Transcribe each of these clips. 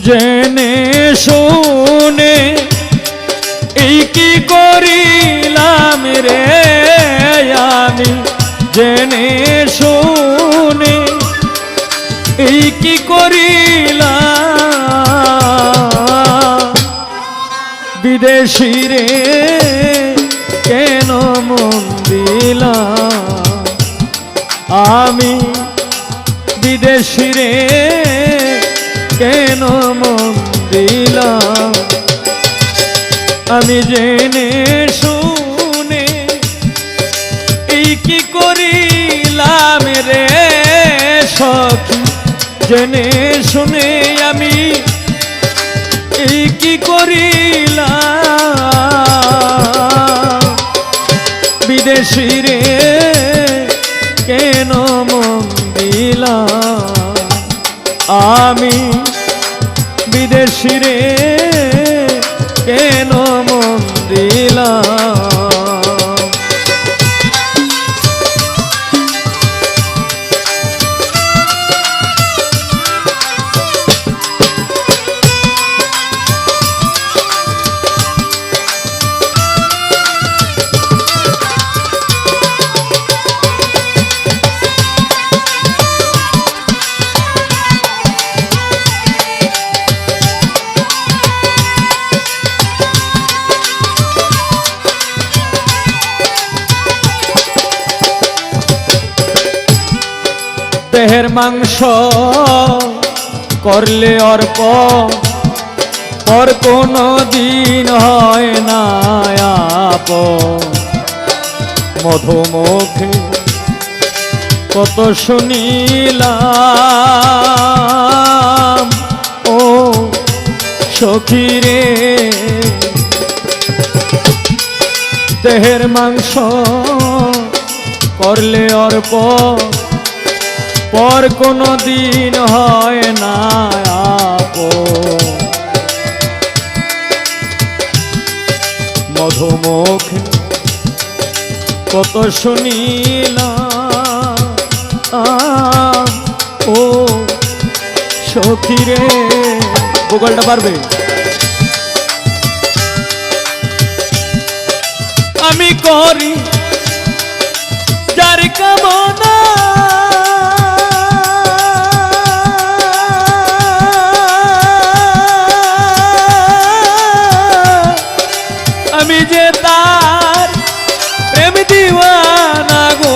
জেনে শুনে এই কি করিলাম রে আমি, জেনে শুনে এই কি করিলাম, বিদেশি রে কেন মন দিলাম আমি, বিদেশি রে কেন মন দিলাম আমি, জেনে শুনে এই কি করিলাম রে সখী, জেনে শুনে আমি এই কি করিলাম, বিদেশি রে কেন মন দিলাম আমি, বিদেশি রে কেন মন দিলাম। দেহের মাংস করলে অর্প পর কোনো দিন হয় না আপন, মধুমুখে কত শুনিলাম ও সখী রে, দেহের মাংস করলে অর্প পর কোনো দিন হয় না আপন, মধুমুখে কত শুনিলাম ও সখী রে। ভূগোলটা পারবে? আমি করি যার কামনা আমি যে তার প্রেম দিওয়ানা গো,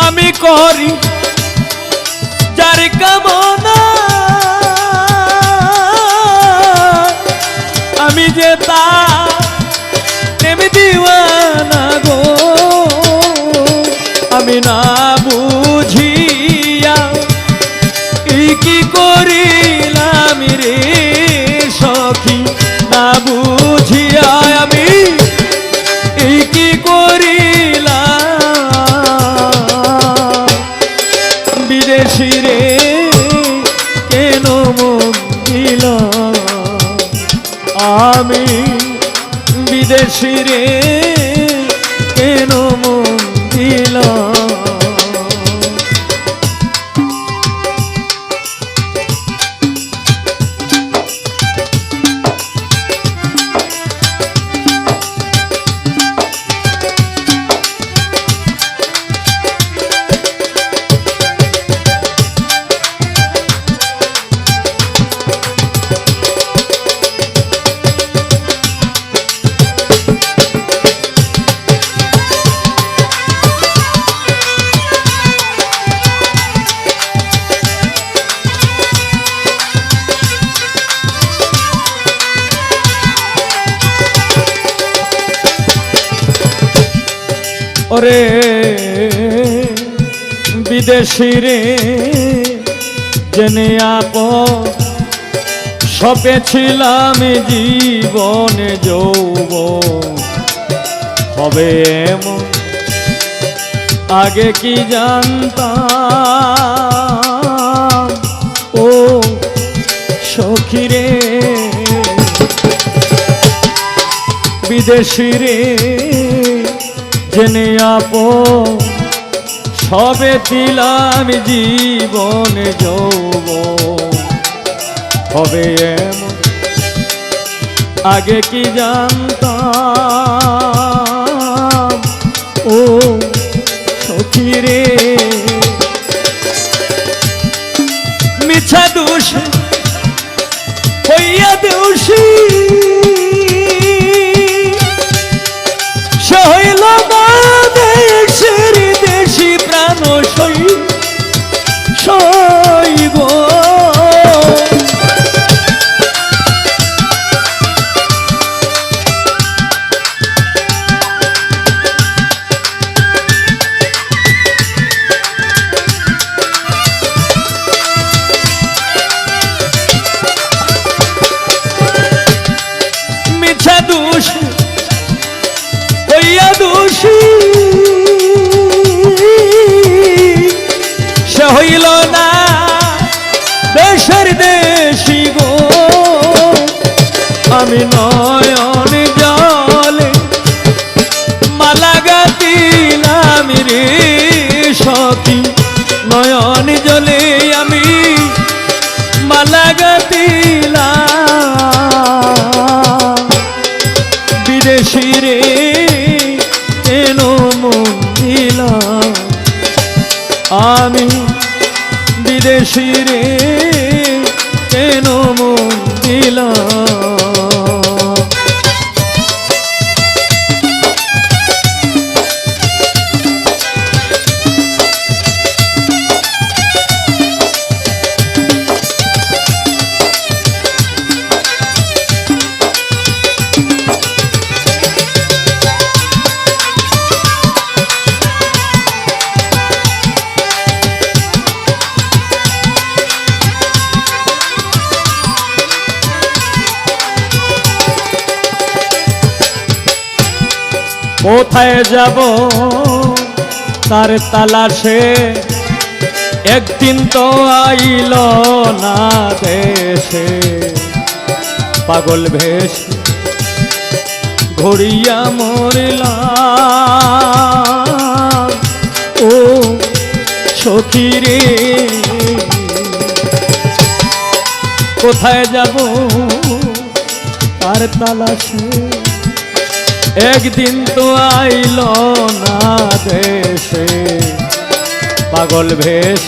আমি করি যার কামনা আমি যে তার প্রেম দিওয়ানা গো, আমি না বুঝিয়া এই কি করিলাম রে সখী, না বুঝিয়া আমি এই কি করিলাম, বিদেশি রে কেন মন দিলাম আমি, বিদেশি রে কেন মন দিলাম। ওরে বিদেশি রে জেনে আপন সপেছিলাম জীবনে যৌবন হবে এমন আগে কি জানতাম ও সখী রে বিদেশি রে জেনে আপন সবে দিলাম জীবনে যৌবন হবে এমন আগে কি জানতাম ও সখী রে মিছা দোষ হইয়া দোষী সে হইল না দেশের দেশি প্রাণ সই সইব মিছা দোষ হইয়া দোষী সে হইল না দেশের দেশি গো আমি নয়ন জলে মালা গাতিলাম রে সখী নয়ন জলে আমি মালা গাতিলাম বিদেশি রে কেন মন দিলাম আমি বিদেশি রে কেন মন দিলাম কোথায় যাব তার তালাশে একদিন তো আইল না দেশে পাগল ভেষ ঘড়িয়া মরলাম ও সখী রে কোথায় যাব তার তালাশে একদিন তো আইল না দেশে পাগল ভেষ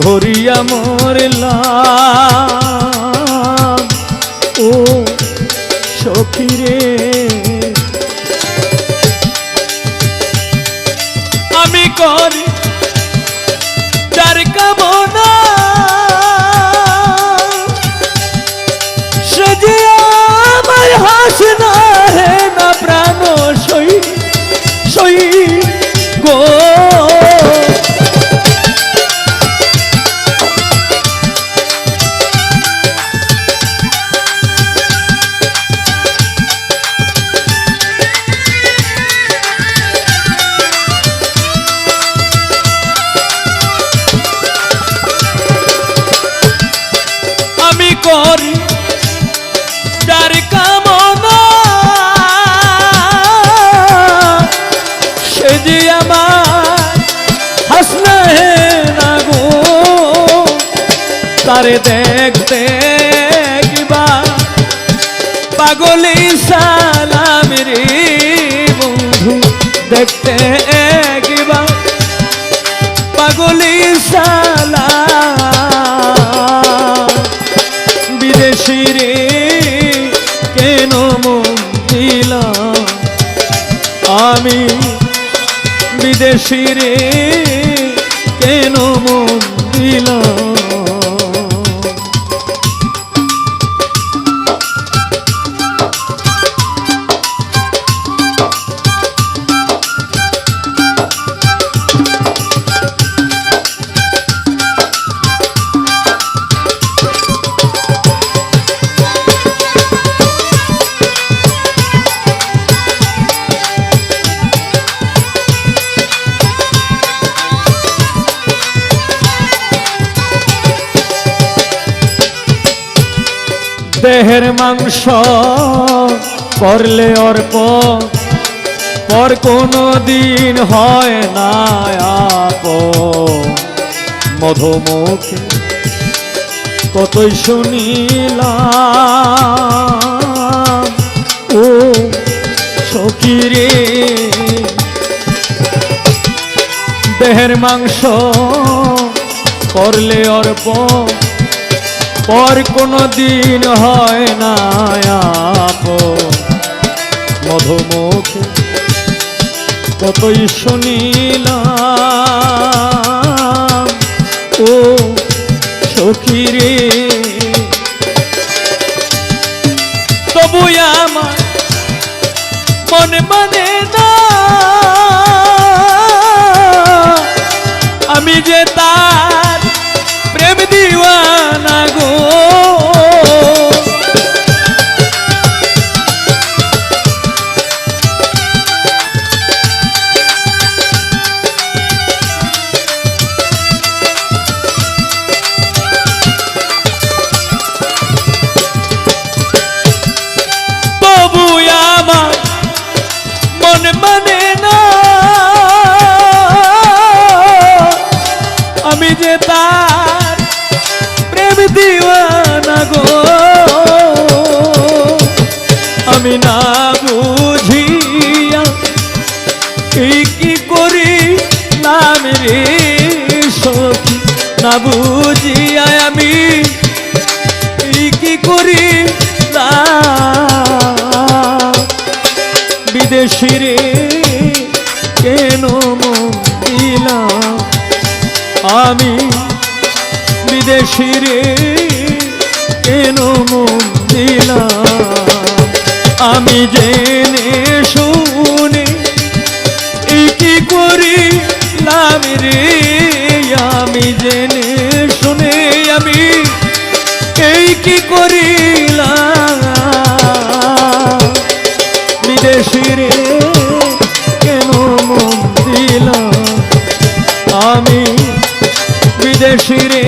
ঘড়িয়া মরলাম ও সখী রে আমি করি যার কামনা সে যে আমার হাসনা হে না প্রাণ সই সই গো আমি করি যার কামনা সে যে আমার হাসনা হে না গো তারে দেখতে একবার পাগলি সালাম রে বন্ধু দেখতে একবার পাগলি সালাম বিদেশি রে কেন মন দিলাম আমি বিদেশি রে কেন মন দিলাম দেহের মাংস করলে অর্পণ পর কোনো দিন হয় না আপন। মধুমুখে কতই শুনিলাম ও সখী রে, দেহের মাংস করলে অর্পণ পর কোনো দিন হয় না আপন। মধুমুখে কতই শুনিলাম ও সখী রে, তবু আমার মন মানে না আমি যে তার প্রেম দিওয়ানা গো। মানে না আমি যে তার প্রেম দিওয়ানা গো। আমি না বুঝিয়া কি করি নাম রে সখী, না বুঝিয়া আমি কি করি বিদেশি রে কেন মন দিলাম আমি, বিদেশি রে কেন মন দিলাম আমি জেনে শুনে কি করিলাম রে, আমি জেনে শুনে আমি এই কি করিলাম বিদেশি রে কেন মন দিলাম আমি, বিদেশি রে